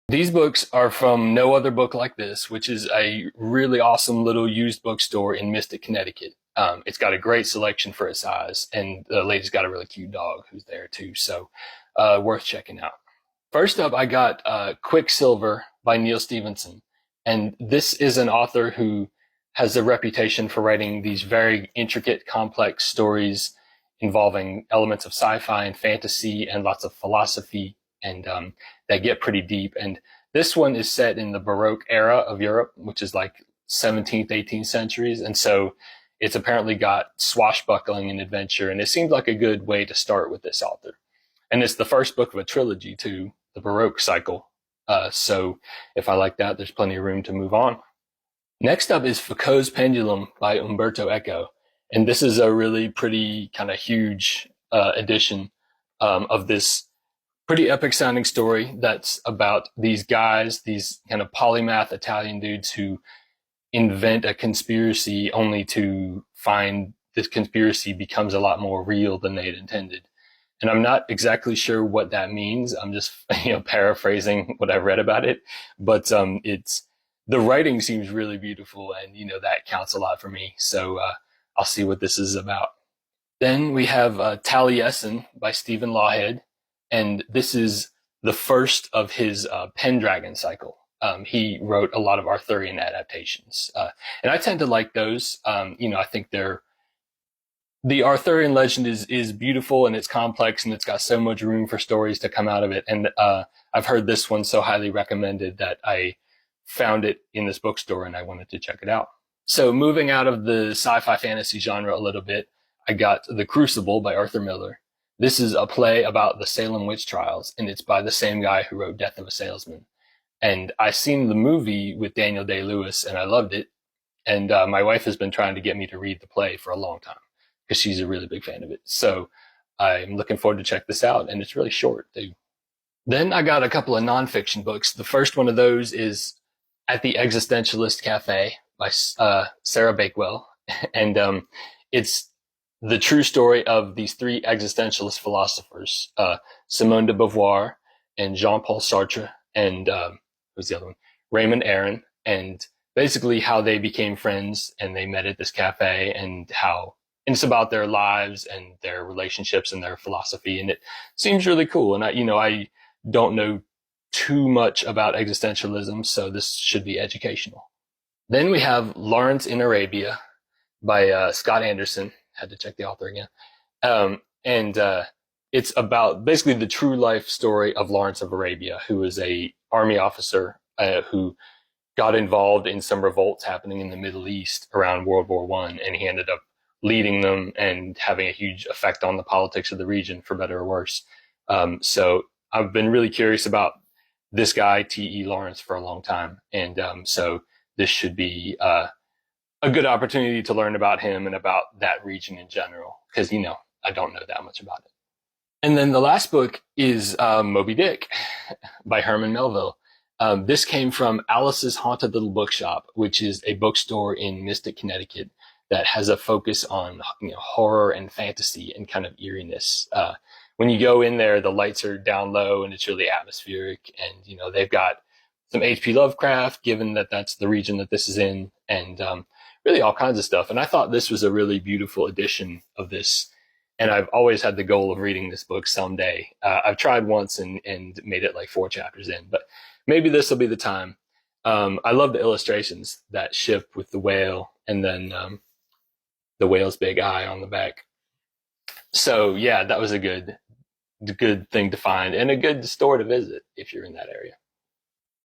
These books are from No Other Book Like This, which is a really awesome little used bookstore in Mystic, Connecticut. It's got a great selection for its size, and the lady's got a really cute dog who's there too, so worth checking out. First up, I got Quicksilver by Neal Stephenson, and this is an author who has a reputation for writing these very intricate, complex stories involving elements of sci-fi and fantasy and lots of philosophy and that get pretty deep. And this one is set in the Baroque era of Europe, which is like 17th, 18th centuries. And so it's apparently got swashbuckling and adventure. And it seemed like a good way to start with this author. And it's the first book of a trilogy too, the Baroque cycle. So if I like that, there's plenty of room to move on. Next up is Foucault's Pendulum by Umberto Eco. And this is a really pretty kind of huge edition of this pretty epic sounding story that's about these guys, these kind of polymath Italian dudes who invent a conspiracy only to find this conspiracy becomes a lot more real than they had intended. And I'm not exactly sure what that means. I'm just, paraphrasing what I've read about it, but it's the writing seems really beautiful, and that counts a lot for me. So I'll see what this is about. Then we have Taliesin by Stephen Lawhead, and this is the first of his Pendragon cycle. He wrote a lot of Arthurian adaptations, and I tend to like those. I think the Arthurian legend is beautiful, and it's complex, and it's got so much room for stories to come out of it. And I've heard this one so highly recommended that I found it in this bookstore and I wanted to check it out. So moving out of the sci-fi fantasy genre a little bit, I got The Crucible by Arthur Miller. This is a play about the Salem witch trials, and it's by the same guy who wrote Death of a Salesman. And I seen the movie with Daniel Day-Lewis, and I loved it. And my wife has been trying to get me to read the play for a long time because she's a really big fan of it. So I'm looking forward to check this out, and it's really short too. Then I got a couple of nonfiction books. The first one of those is At the Existentialist Cafe by Sarah Bakewell, and it's the true story of these three existentialist philosophers, Simone de Beauvoir and Jean-Paul Sartre, and who's the other one? Raymond Aron, and basically how they became friends and they met at this cafe, and it's about their lives and their relationships and their philosophy, and it seems really cool. And I don't know too much about existentialism, so this should be educational. Then we have Lawrence in Arabia by Scott Anderson. Had to check the author again. And it's about basically the true life story of Lawrence of Arabia, who was a army officer who got involved in some revolts happening in the Middle East around World War I, and he ended up leading them and having a huge effect on the politics of the region, for better or worse. So I've been really curious about this guy, T.E. Lawrence, for a long time. And so this should be a good opportunity to learn about him and about that region in general, because, I don't know that much about it. And then the last book is Moby Dick by Herman Melville. This came from Alice's Haunted Little Bookshop, which is a bookstore in Mystic, Connecticut that has a focus on horror and fantasy and kind of eeriness. When you go in there, the lights are down low and it's really atmospheric, and they've got some H.P. Lovecraft, given that that's the region that this is in, and really all kinds of stuff. And I thought this was a really beautiful edition of this. And I've always had the goal of reading this book someday. I've tried once and made it like 4 chapters in, but maybe this will be the time. I love the illustrations, that ship with the whale and then the whale's big eye on the back. So yeah, that was a good thing to find and a good store to visit if you're in that area.